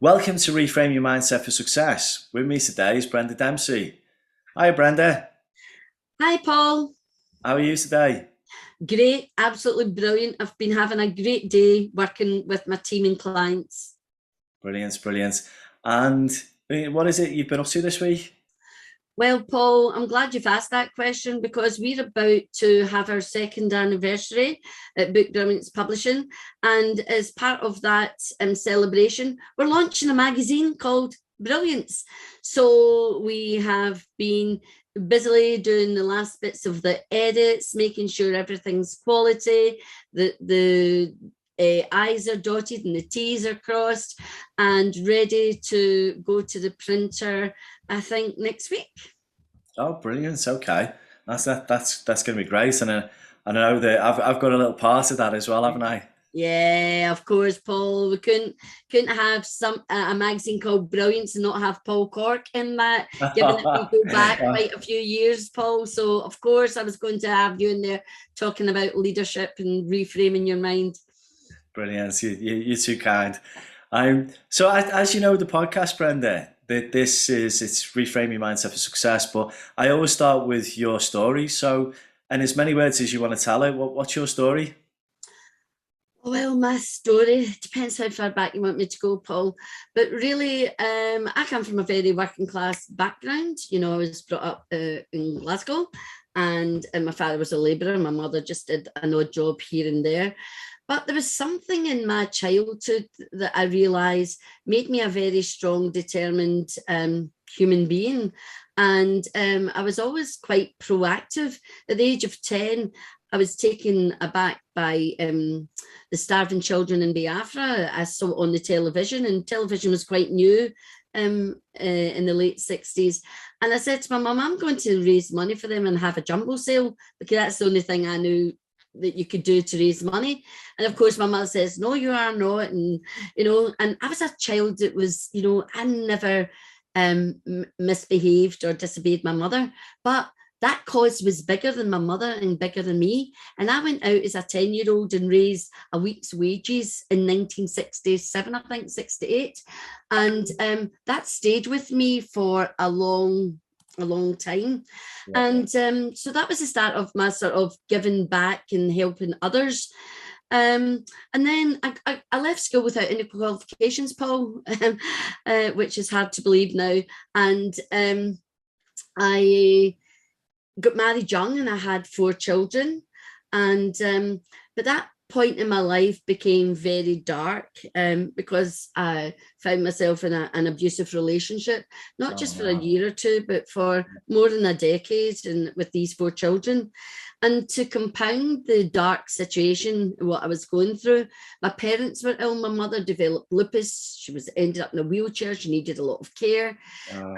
Welcome to Reframe Your Mindset for Success. With me today is Brenda Dempsey. Hi, Brenda. Hi, Paul. How are you today? Great, absolutely brilliant. I've been having a great day working with my team and clients. Brilliant, brilliant. And what is it you've been up to this week? Well, Paul, I'm glad you've asked that question because we're about to have our second anniversary at Book Brilliance Publishing. And as part of that celebration, we're launching a magazine called Brilliance. So we have been busily doing the last bits of the edits, making sure everything's quality, the I's are dotted and the T's are crossed, and ready to go to the printer, I think, next week. Oh, brilliant. Okay, that's going to be great. And I know that I've got a little part of that as well, haven't I? Yeah, of course, Paul. We couldn't have a magazine called Brilliance and not have Paul Corke in that, given that we go back quite a few years, Paul. So of course I was going to have you in there talking about leadership and reframing your mind. Brilliant. You're too kind. So as you know, the podcast, Brenda, that this is it's reframe your mindset for success. But I always start with your story. So, in as many words as you want to tell it, what's your story? Well, my story depends how far back you want me to go, Paul. But really, I come from a very working class background. You know, I was brought up in Glasgow, and my father was a labourer. My mother just did an odd job here and there. But there was something in my childhood that I realised made me a very strong, determined human being. And I was always quite proactive. At the age of 10, I was taken aback by the starving children in Biafra. I saw it on the television, and television was quite new in the late 60s. And I said to my mum, I'm going to raise money for them and have a jumbo sale, because that's the only thing I knew that you could do to raise money. And of course my mother says, no, you are not. And and I was a child that was, I never misbehaved or disobeyed my mother, but that cause was bigger than my mother and bigger than me. And I went out as a 10-year-old and raised a week's wages in 1967, I think, 68. And that stayed with me for a long time. Yeah. And so that was the start of my sort of giving back and helping others. And then I left school without any qualifications, Paul, which is hard to believe now. And I got married young and I had 4 children. And but that point in my life became very dark because I found myself in an abusive relationship, not Oh just for a no. year or two, but for more than a decade, and with these 4 children. And to compound the dark situation, what I was going through, my parents were ill. My mother developed lupus. She was ended up in a wheelchair. She needed a lot of care. Oh,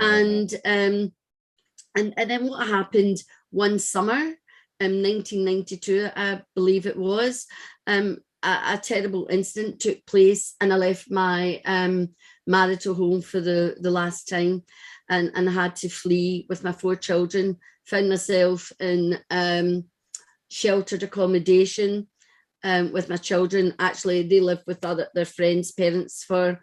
And then what happened one summer in 1992, I believe it was, a terrible incident took place, and I left my marital home for the last time, and I had to flee with my 4 children. Found myself in sheltered accommodation with my children. Actually, they lived with their friends' parents for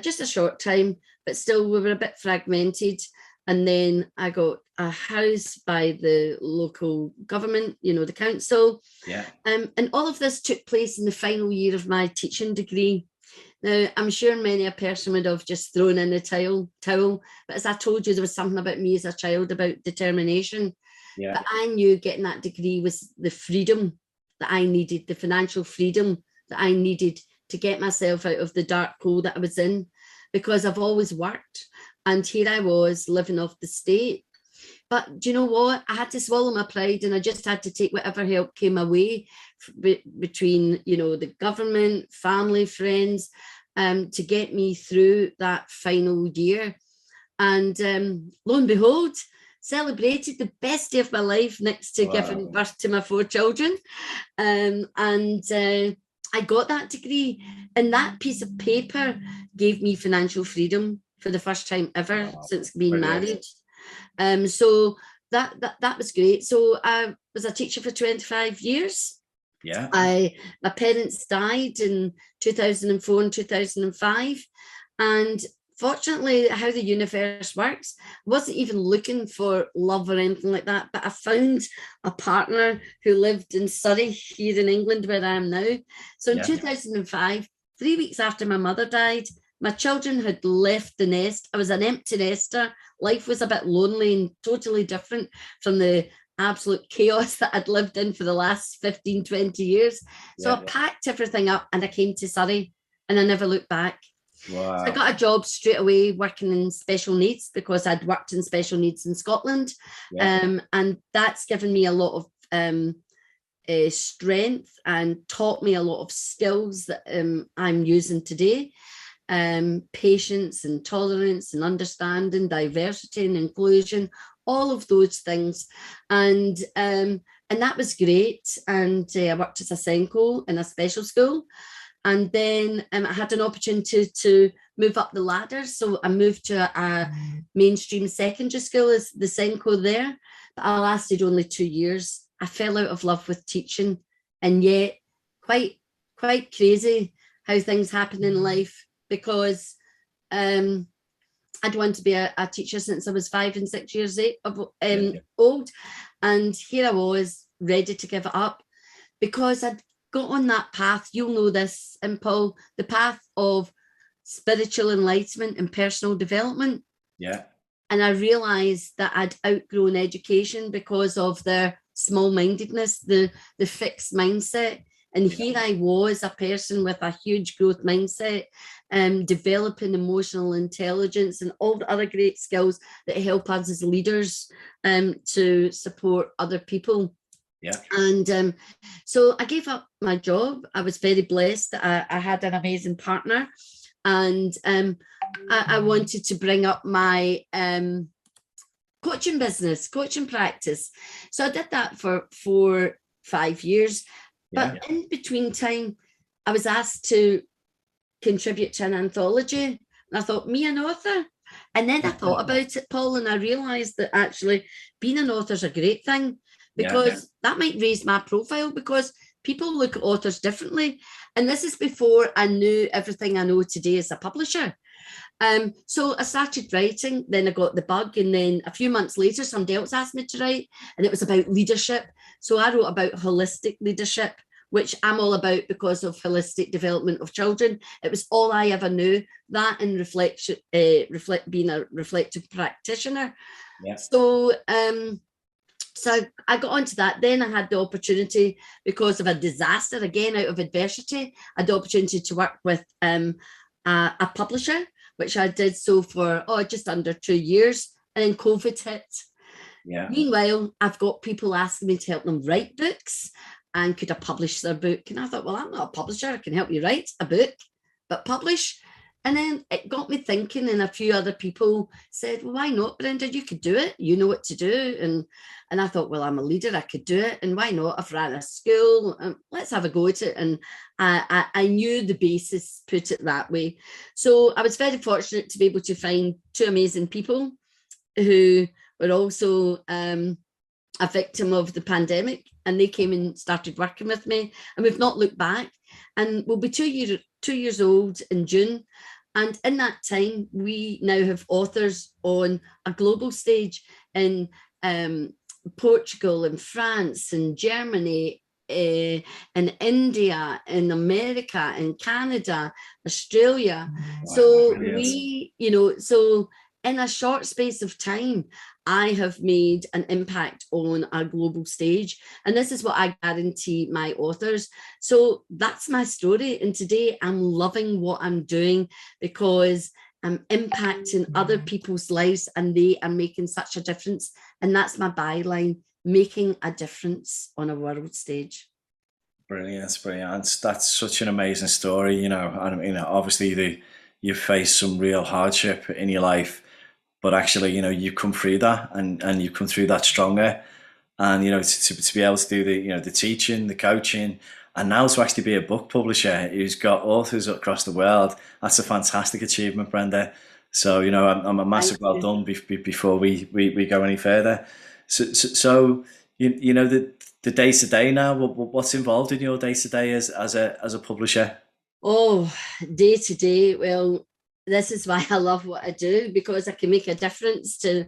just a short time, but still we were a bit fragmented. And then I got a house by the local government, the council. yeah. And all of this took place in the final year of my teaching degree. Now, I'm sure many a person would have just thrown in the towel, but as I told you, there was something about me as a child about determination. Yeah. But I knew getting that degree was the freedom that I needed, the financial freedom that I needed to get myself out of the dark hole that I was in, because I've always worked. And here I was living off the state. But do you know what? I had to swallow my pride, and I just had to take whatever help came my way between, the government, family, friends, to get me through that final year. And lo and behold, celebrated the best day of my life next to giving Wow. birth to my 4 children. And I got that degree, and that piece of paper gave me financial freedom for the first time ever Wow. since being Brilliant. married. So that was great. So I was a teacher for 25 years. Yeah. My parents died in 2004 and 2005. And fortunately, how the universe works, I wasn't even looking for love or anything like that, but I found a partner who lived in Surrey here in England, where I am now. So in 2005, 3 weeks after my mother died, my children had left the nest. I was an empty nester. Life was a bit lonely and totally different from the absolute chaos that I'd lived in for the last 15, 20 years. So I packed everything up and I came to Surrey and I never looked back. Wow. So I got a job straight away working in special needs because I'd worked in special needs in Scotland. And that's given me a lot of strength and taught me a lot of skills that I'm using today. Patience and tolerance and understanding, diversity and inclusion, all of those things. And that was great. And I worked as a Senko in a special school. And then I had an opportunity to move up the ladder. So I moved to a mainstream secondary school as the Senko there. But I lasted only 2 years. I fell out of love with teaching. And yet quite crazy how things happen in life, because I'd wanted to be a teacher since I was 5 and 6 years old. And here I was ready to give it up because I'd got on that path. You'll know this, and Paul, the path of spiritual enlightenment and personal development. Yeah. And I realized that I'd outgrown education because of their small-mindedness, the fixed mindset. And here I was, a person with a huge growth mindset, developing emotional intelligence and all the other great skills that help us as leaders to support other people. Yeah. And so I gave up my job. I was very blessed that I had an amazing partner, and I wanted to bring up my coaching business, coaching practice. So I did that for 5 years. But in between time, I was asked to contribute to an anthology. And I thought, me an author? And then I thought about it, Paul, and I realised that actually being an author is a great thing, because that might raise my profile, because people look at authors differently. And this is before I knew everything I know today as a publisher. So I started writing, then I got the bug, and then a few months later, somebody else asked me to write, and it was about leadership. So I wrote about holistic leadership, which I'm all about because of holistic development of children. It was all I ever knew, that and reflection, being a reflective practitioner. Yeah. So I got onto that. Then I had the opportunity, because of a disaster, again, out of adversity, I had the opportunity to work with a publisher, which I did so for just under 2 years, and then COVID hit. Yeah. Meanwhile, I've got people asking me to help them write books, and could I publish their book? And I thought, well, I'm not a publisher. I can help you write a book, but publish. And then it got me thinking, and a few other people said, well, why not, Brenda? You could do it. You know what to do. And I thought, well, I'm a leader. I could do it. And why not? I've ran a school. Let's have a go at it. And I knew the basis, put it that way. So I was very fortunate to be able to find two amazing people who were also a victim of the pandemic. And they came and started working with me. And we've not looked back. And we'll be 2 years old in June. And in that time, we now have authors on a global stage in Portugal and France and Germany, in India, in America, in Canada, Australia. Wow, so brilliant. So in a short space of time, I have made an impact on a global stage. And this is what I guarantee my authors. So that's my story. And today I'm loving what I'm doing, because I'm impacting other people's lives, and they are making such a difference. And that's my byline, making a difference on a world stage. Brilliant, brilliant. That's such an amazing story, and obviously you faced some real hardship in your life, but actually, you come through that, and you come through that stronger. And to be able to do the teaching, the coaching, and now to actually be a book publisher who's got authors across the world, that's a fantastic achievement, Brenda. So I'm a massive well done before we go any further. So the day to day now, what's involved in your day to day as a publisher? Oh, day to day, well, this is why I love what I do, because I can make a difference to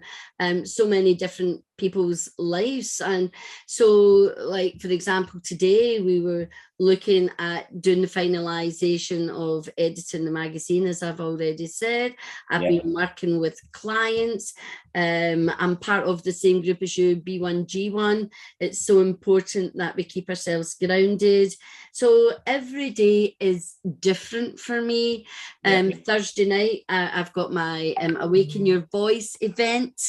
so many different people's lives. And so, like, for example, today we were looking at doing the finalization of editing the magazine, as I've already said. I've been working with clients. I'm part of the same group as you, B1G1. It's so important that we keep ourselves grounded. So every day is different for me. Thursday night, I've got my Awaken Your Voice event,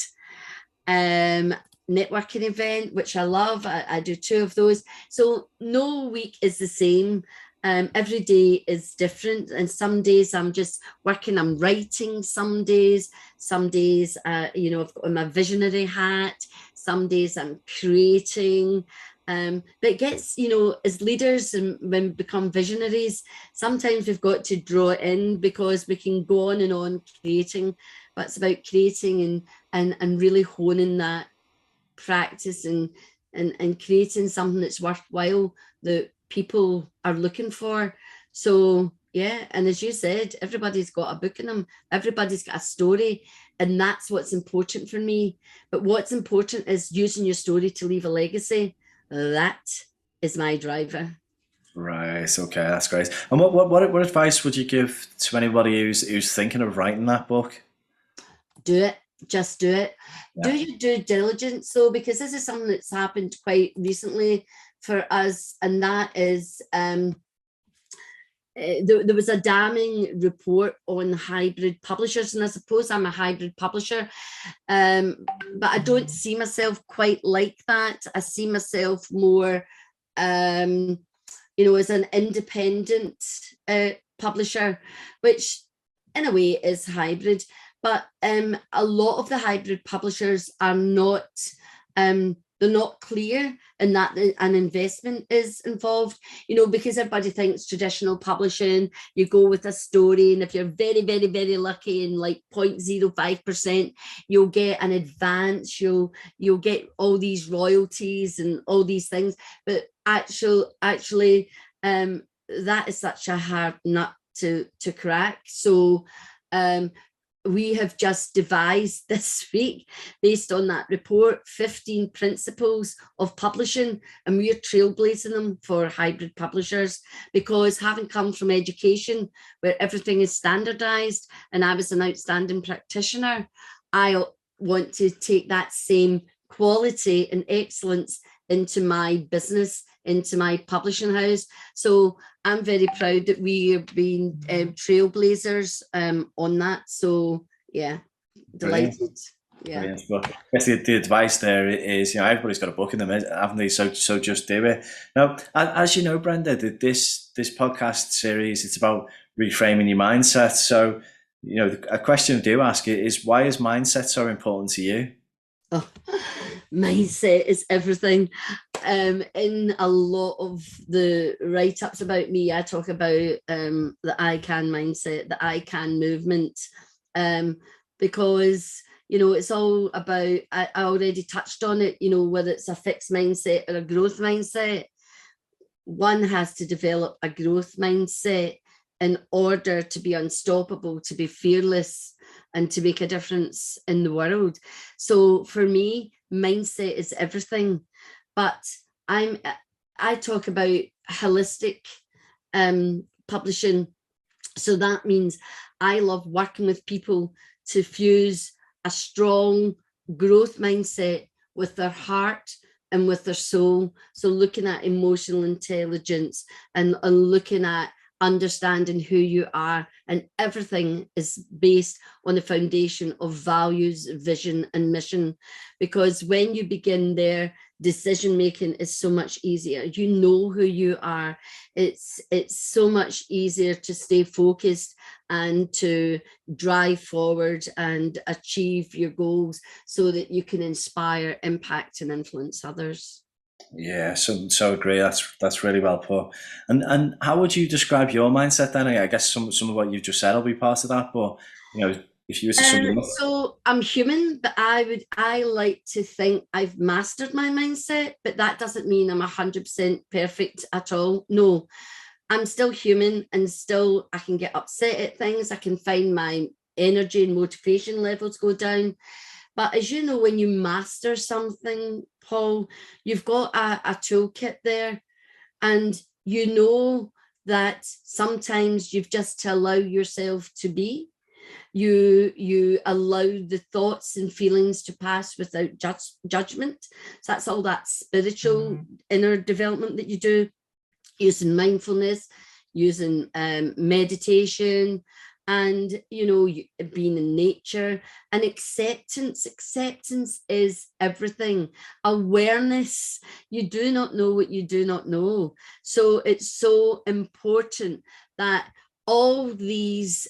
networking event, which I love. I do 2 of those. So no week is the same. Every day is different. And some days I'm just working, I'm writing some days, you know, I've got my visionary hat, some days I'm creating. But it gets, you know, as leaders and when we become visionaries, sometimes we've got to draw it in, because we can go on and on creating, but it's about creating and really honing that practice and creating something that's worthwhile that people are looking for. So yeah, and as you said, everybody's got a book in them, everybody's got a story, and that's what's important for me. But what's important is using your story to leave a legacy. That is my driver. Right. Okay. That's great. And what advice would you give to anybody who's thinking of writing that book? Do it. Just do it. Do Yeah. your due diligence, though, because this is something that's happened quite recently for us, and that is there was a damning report on hybrid publishers, and I suppose I'm a hybrid publisher, but I don't see myself quite like that. I see myself more, you know, as an independent publisher, which in a way is hybrid. But a lot of the hybrid publishers are not, they're not clear in that an investment is involved, you know, because everybody thinks traditional publishing, you go with a story, and if you're very, very, very lucky in like 0.05%, you'll get an advance, you'll get all these royalties and all these things. But actually, that is such a hard nut to crack. So we have just devised this week, based on that report, 15 principles of publishing, and we're trailblazing them for hybrid publishers, because having come from education where everything is standardized, and I was an outstanding practitioner, I want to take that same quality and excellence into my business, into my publishing house. So I'm very proud that we have been trailblazers on that. So yeah, delighted. Brilliant. Yeah. Brilliant. But I guess the advice there is, you know, everybody's got a book in them, haven't they? So just do it. Now, as you know, Brenda, that this podcast series, it's about reframing your mindset. So, you know, a question I do ask is, why is mindset so important to you? Oh, mindset is everything. In a lot of the write-ups about me, I talk about the I can mindset, the I can movement, because, you know, it's all about, I already touched on it, you know, whether it's a fixed mindset or a growth mindset. One has to develop a growth mindset in order to be unstoppable, to be fearless, and to make a difference in the world. So for me, mindset is everything. But I talk about holistic publishing. So that means I love working with people to fuse a strong growth mindset with their heart and with their soul. So looking at emotional intelligence and looking at understanding who you are, and everything is based on the foundation of values, vision, and mission. Because when you begin there, decision making is so much easier. You know who you are. It's so much easier to stay focused and to drive forward and achieve your goals, so that you can inspire, impact, and influence others. Yeah, so agree. That's really well put. And how would you describe your mindset then? I guess some of what you've just said will be part of that, but you know, if you were to sum it up. So I'm human, but I like to think I've mastered my mindset, but that doesn't mean I'm 100% perfect at all. No, I'm still human, and still I can get upset at things. I can find my energy and motivation levels go down. But as you know, when you master something, Paul, you've got a toolkit there, and you know that sometimes you've just to allow yourself to be. You allow the thoughts and feelings to pass without judgment. So that's all that spiritual inner development that you do, using mindfulness, using meditation, and being in nature, and acceptance is everything. Awareness, you do not know what you do not know. So it's so important that all these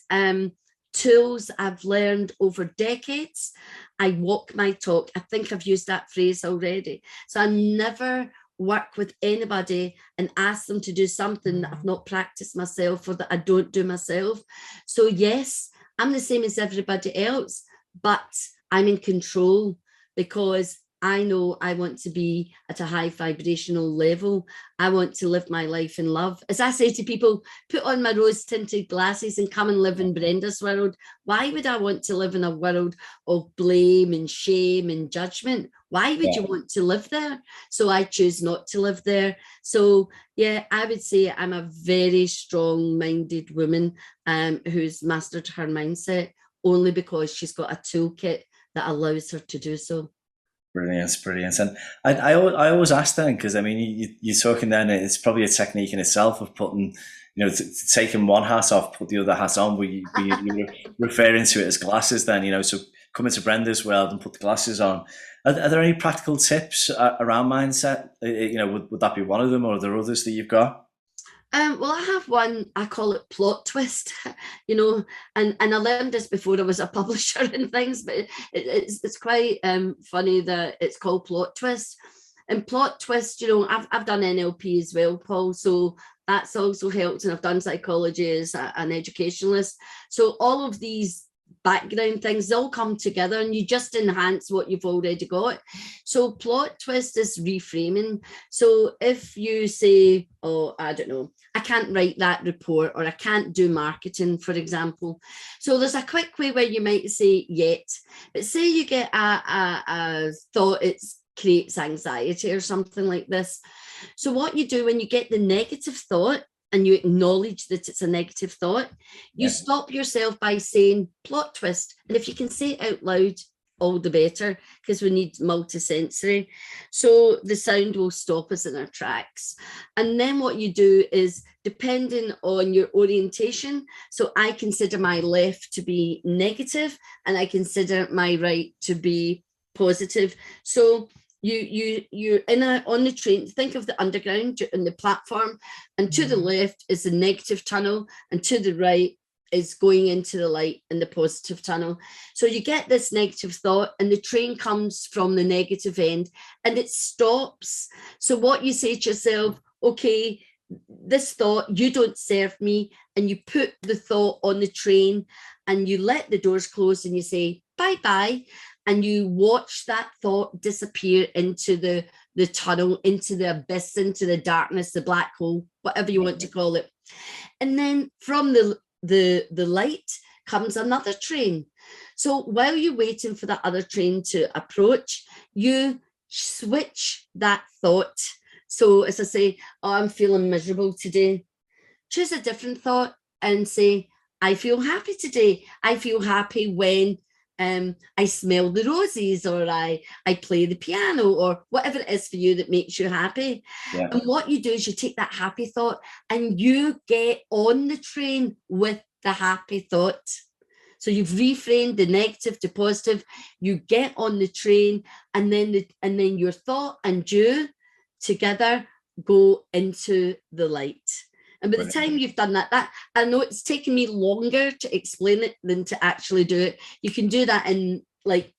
tools I've learned over decades, I walk my talk. I think I've used that phrase already. So I never work with anybody and ask them to do something that I've not practiced myself, or that I don't do myself. So yes, I'm the same as everybody else, but I'm in control, because I know I want to be at a high vibrational level. I want to live my life in love. As I say to people, put on my rose-tinted glasses and come and live in Brenda's world. Why would I want to live in a world of blame and shame and judgment? Why would you want to live there? So I choose not to live there. So yeah, I would say I'm a very strong-minded woman who's mastered her mindset, only because she's got a toolkit that allows her to do so. Brilliant, brilliant. And I always ask then, because I mean, you're talking then, it's probably a technique in itself of putting, taking one hat off, put the other hat on, where you're referring to it as glasses then, so come into Brenda's world and put the glasses on. Are there any practical tips around mindset? Would that be one of them, or are there others that you've got? Well, I have one, I call it plot twist, and I learned this before I was a publisher and things, but it's quite funny that it's called plot twist. And plot twist, I've done NLP as well, Paul, so that's also helped, and I've done psychology as an educationalist. So all of these background things, they all come together, and you just enhance what you've already got. So plot twist is reframing. So if you say, oh, I don't know, I can't write that report, or I can't do marketing, for example. So there's a quick way where you might say yet, but say you get a thought, it creates anxiety or something like this. So what you do when you get the negative thought, and you acknowledge that it's a negative thought, you stop yourself by saying plot twist. And if you can say it out loud, all the better, because we need multisensory. So the sound will stop us in our tracks. And then what you do is, depending on your orientation, so I consider my left to be negative, and I consider my right to be positive. So you're on the train. Think of the underground and the platform, and to the left is the negative tunnel, and to the right is going into the light and the positive tunnel. So you get this negative thought, and the train comes from the negative end, and it stops. So what you say to yourself, okay, this thought, you don't serve me, and you put the thought on the train, and you let the doors close, and you say bye bye. And you watch that thought disappear into the tunnel, into the abyss, into the darkness, the black hole, whatever you want to call it. And then from the light comes another train. So while you're waiting for the other train to approach, you switch that thought. So as I say, oh, I'm feeling miserable today, choose a different thought and say, I feel happy today. I feel happy when I smell the roses, or I play the piano, or whatever it is for you that makes you happy. Yeah. And what you do is you take that happy thought and you get on the train with the happy thought. So you've reframed the negative to positive. You get on the train, and then your thought and you together go into the light. And by the time you've done that, I know it's taken me longer to explain it than to actually do it. You can do that in like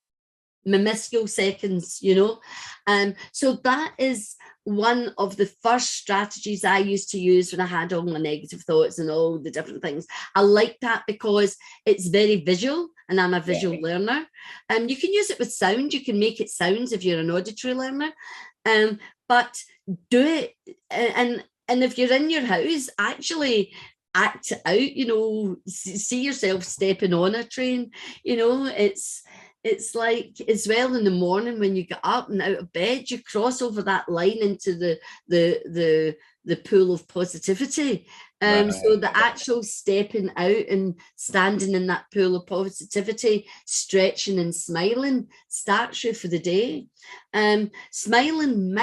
minuscule seconds, So that is one of the first strategies I used to use when I had all my negative thoughts and all the different things. I like that because it's very visual, and I'm a visual learner. You can use it with sound. You can make it sounds if you're an auditory learner. But do it, and And if you're in your house, actually act it out, you know, see yourself stepping on a train, you know, it's like as well in the morning when you get up and out of bed, you cross over that line into the pool of positivity. So Right. the actual stepping out and standing in that pool of positivity, stretching and smiling starts you for the day. Smiling,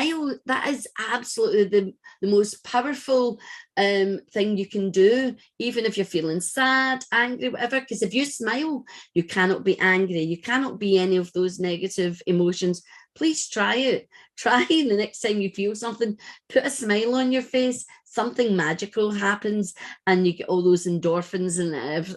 that is absolutely the most powerful thing you can do, even if you're feeling sad, angry, whatever. Because if you smile, you cannot be angry. You cannot be any of those negative emotions. Please try it. Try the next time you feel something, put a smile on your face. Something magical happens, and you get all those endorphins and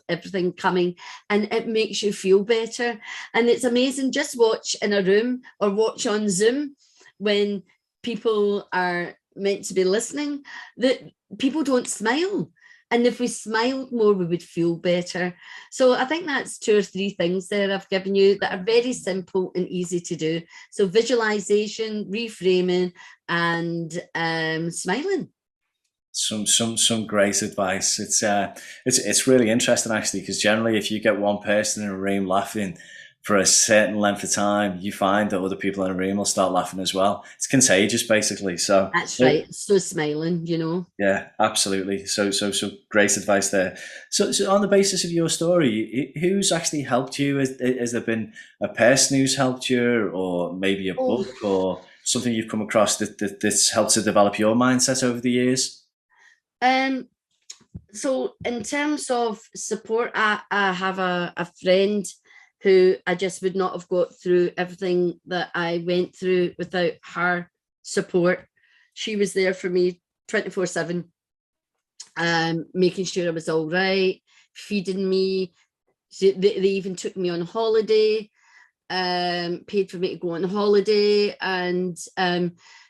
everything coming, and it makes you feel better. And it's amazing. Just watch in a room or watch on Zoom when people are meant to be listening, that people don't smile. And if we smiled more, we would feel better. So I think that's 2 or 3 things there I've given you that are very simple and easy to do. So visualization, reframing, and smiling. Some great advice. It's really interesting actually, because generally if you get one person in a room laughing for a certain length of time, you find that other people in a room will start laughing as well. It's contagious basically. So That's right. So smiling, you know. yeah, absolutely. So great advice there. So on the basis of your story, who's actually helped you? Has there been a person who's helped you, or maybe a Oh, book or something you've come across that's helped to develop your mindset over the years? um, so in terms of support, I have a friend who I just would not have got through everything that I went through without her support. She was there for me 24/7, making sure I was all right, feeding me. They even took me on holiday, paid for me to go on holiday, and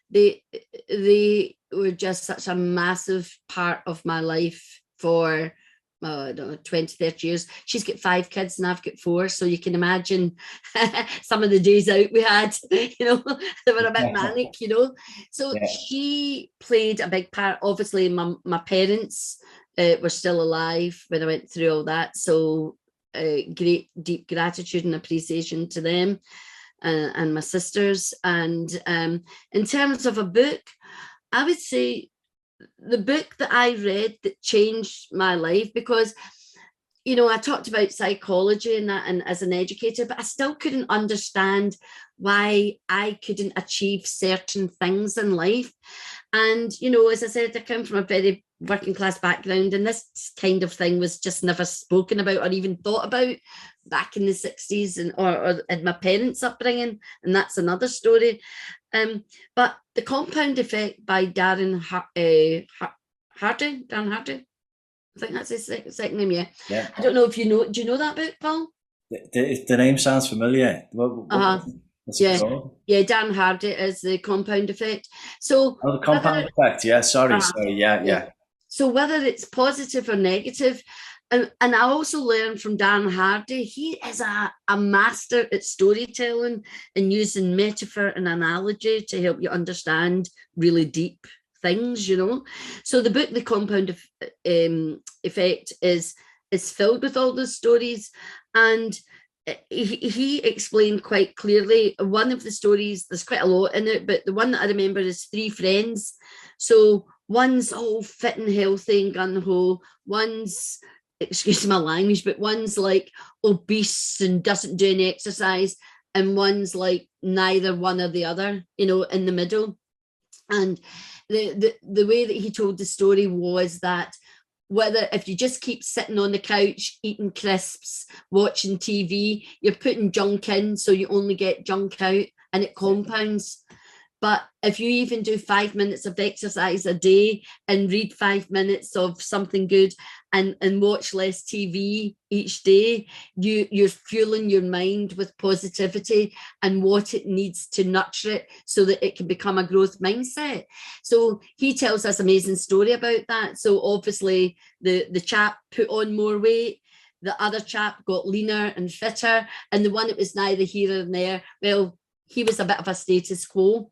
they they were just such a massive part of my life for I don't know, 20, 30 years. She's got 5 kids and I've got 4. So you can imagine some of the days out we had, you know, they were a bit manic, you know. So Yeah. she played a big part. Obviously, my parents were still alive when I went through all that. So great, deep gratitude and appreciation to them and my sisters. And in terms of a book, I would say the book that I read that changed my life, because you know, I talked about psychology and that, and as an educator, but I still couldn't understand why I couldn't achieve certain things in life. And, you know, as I said, I come from a very working class background, and this kind of thing was just never spoken about or even thought about back in the 60s or in my parents' upbringing. And that's another story. But The Compound Effect by Darren Hardy. I think that's his second name, yeah. Yeah. I don't know if you know, do you know that book, Paul? The name sounds familiar. Uh-huh. What's it Yeah. called? Yeah, Dan Hardy is The Compound Effect. So Oh, the whether compound effect. Yeah, sorry, uh, sorry. Yeah, yeah. yeah. So whether it's positive or negative, and I also learned from Dan Hardy, he is a master at storytelling and using metaphor and analogy to help you understand really deep things, you know. So the book, The Compound Effect, is filled with all those stories, and he explained quite clearly one of the stories. There's quite a lot in it, but the one that I remember is 3 friends. So one's all fit and healthy and gung-ho, one's, excuse my language, but one's like obese and doesn't do any exercise, and one's like neither one or the other, you know, in the middle. And the way that he told the story was that whether if you just keep sitting on the couch eating crisps, watching TV, you're putting junk in, so you only get junk out, and it compounds. But if you even do 5 minutes of exercise a day and read 5 minutes of something good and watch less TV each day, you're fueling your mind with positivity and what it needs to nurture it so that it can become a growth mindset. So he tells us an amazing story about that. So obviously the chap put on more weight, the other chap got leaner and fitter, and the one that was neither here nor there, well, he was a bit of a status quo.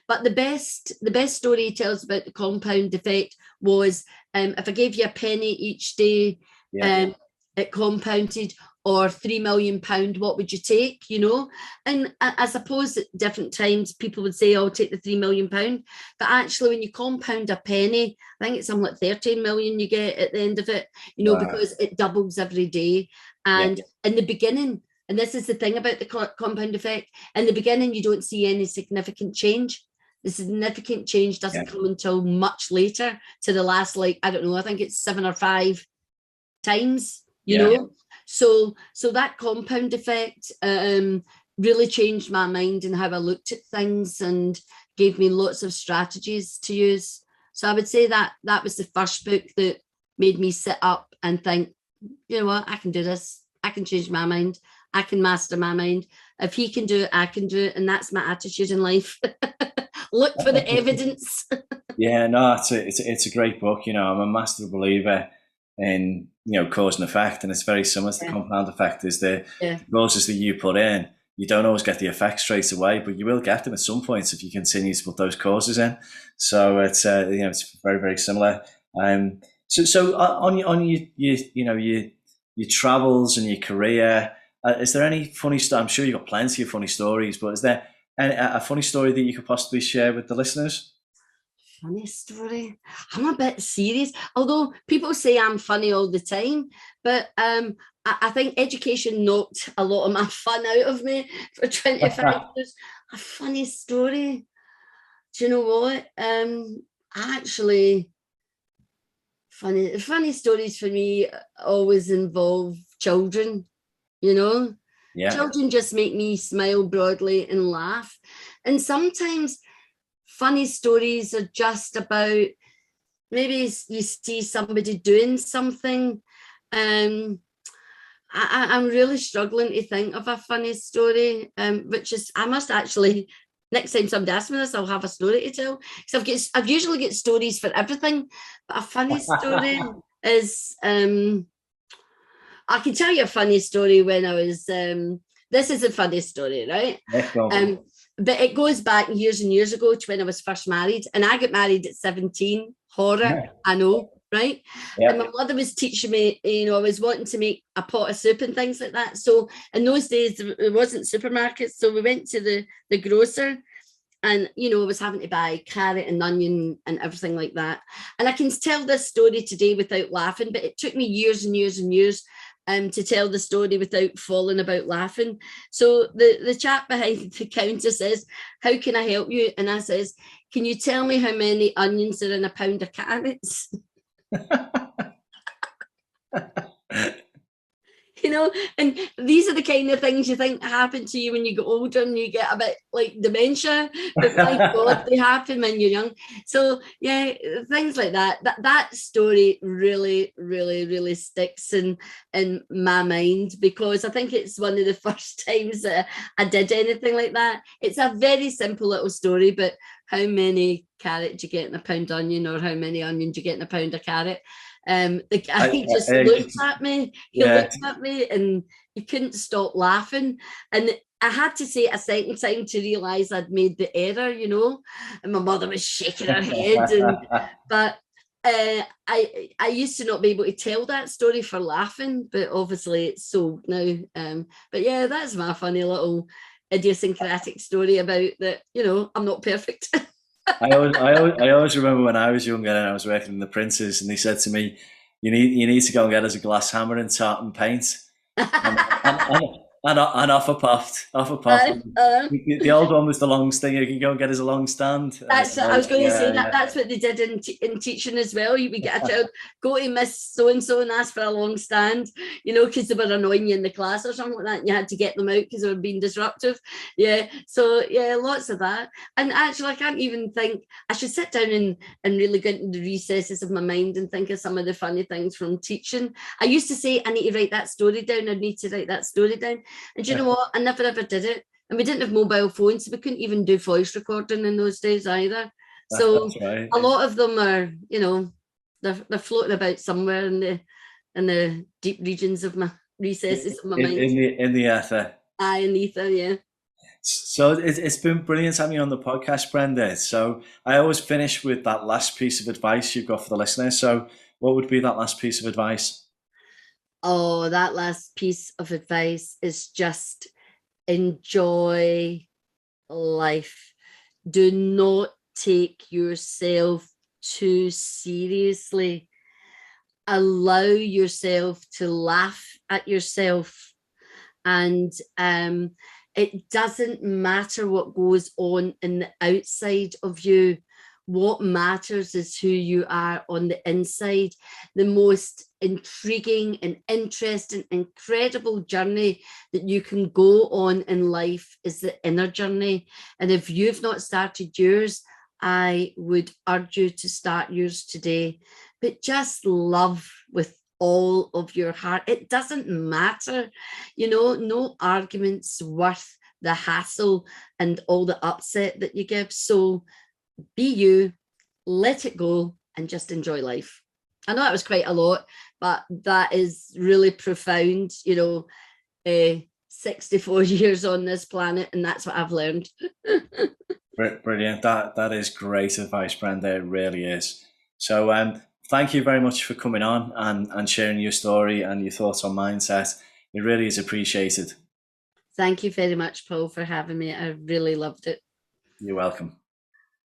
But the best story he tells about the compound effect was, if I gave you a penny each day, it compounded, or £3 million, what would you take? You know, and I suppose at different times people would say, "I'll take the £3 million," but actually, when you compound a penny, I think it's something like 13 million you get at the end of it. You know, because it doubles every day, and in the beginning. And this is the thing about the compound effect. In the beginning, you don't see any significant change. The significant change doesn't come until much later, to the last, like, I don't know, I think it's 7 or 5 times, you know. So that compound effect really changed my mind and how I looked at things, and gave me lots of strategies to use. So I would say that was the first book that made me sit up and think, you know what, I can do this. I can change my mind. I can master my mind. If he can do it, I can do it. And that's my attitude in life. Look for the evidence. Yeah, no, it's a great book. You know, I'm a master believer in, you know, cause and effect, and it's very similar to the compound effect. Is the causes that you put in, you don't always get the effect straight away, but you will get them at some point if you continue to put those causes in. So it's you know, it's very, very similar. So on your travels and your career, is there any funny stuff? I'm sure you've got plenty of funny stories, but is there a funny story that you could possibly share with the listeners? Funny story. I'm a bit serious, although people say I'm funny all the time, but I think education knocked a lot of my fun out of me for 25 years. A funny story. Do you know what? Actually, funny stories for me always involve children, you know. Children just make me smile broadly and laugh. And sometimes funny stories are just about, maybe you see somebody doing something. I'm really struggling to think of a funny story, which is, I must actually, next time somebody asks me this, I'll have a story to tell. Because I've usually got stories for everything, but a funny story is, I can tell you a funny story when I was, this is a funny story, right? But it goes back years and years ago to when I was first married, and I got married at 17. Horror, I know, right? And my mother was teaching me, you know, I was wanting to make a pot of soup and things like that. So in those days, there wasn't supermarkets. So we went to the grocer, and, you know, I was having to buy carrot and onion and everything like that. And I can tell this story today without laughing, but it took me years and years and years to tell the story without falling about laughing. So the chap behind the counter says, "How can I help you?" And I says, "Can you tell me how many onions are in a pound of carrots?" You know, and these are the kind of things you think happen to you when you get older and you get a bit like dementia, but thank God they happen when you're young. So yeah, things like that. That story really, really, really sticks in my mind, because I think it's one of the first times that I did anything like that. It's a very simple little story, but how many carrots you get in a pound onion, or how many onions you get in a pound of carrot? The guy just looked at me. He looked at me, and he couldn't stop laughing. And I had to say it a second time to realise I'd made the error, you know. And my mother was shaking her head. But I used to not be able to tell that story for laughing, but obviously it's sold now. But yeah, that's my funny little idiosyncratic story about that. You know, I'm not perfect. I always remember when I was younger and I was working in the printers, and they said to me, "You need to go and get us a glass hammer and tartan paint." And off a popped. The old one was the long stinger. You can go and get us a long stand. That's I was going to say that. That's what they did in teaching as well. You would get a child, go to Miss so and so and ask for a long stand, you know, because they were annoying you in the class or something like that, and you had to get them out because they were being disruptive. Yeah, so yeah, lots of that. And actually, I can't even think. I should sit down and really go into the recesses of my mind and think of some of the funny things from teaching. I used to say, I need to write that story down. I need to write that story down. And you know what? I never ever did it. And we didn't have mobile phones, so we couldn't even do voice recording in those days either. So right. A lot of them are, you know, they're floating about somewhere in the deep regions of my recesses of my mind. In the ether. In the ether, yeah. So it's been brilliant having you on the podcast, Brenda. So I always finish with that last piece of advice you've got for the listeners. So what would be that last piece of advice? Oh, that last piece of advice is just enjoy life. Do not take yourself too seriously. Allow yourself to laugh at yourself. And it doesn't matter what goes on in the outside of you. What matters is who you are on the inside. The most intriguing and interesting, incredible journey that you can go on in life is the inner journey. And if you've not started yours, I would urge you to start yours today. But just love with all of your heart. It doesn't matter, no arguments worth the hassle and all the upset that you give. So be you, let it go, and just enjoy life. I know that was quite a lot, but that is really profound, 64 years on this planet, and that's what I've learned. Brilliant. That is great advice, Brenda. It really is. So thank you very much for coming on and sharing your story and your thoughts on mindset. It really is appreciated. Thank you very much, Paul, for having me. I really loved it. You're welcome.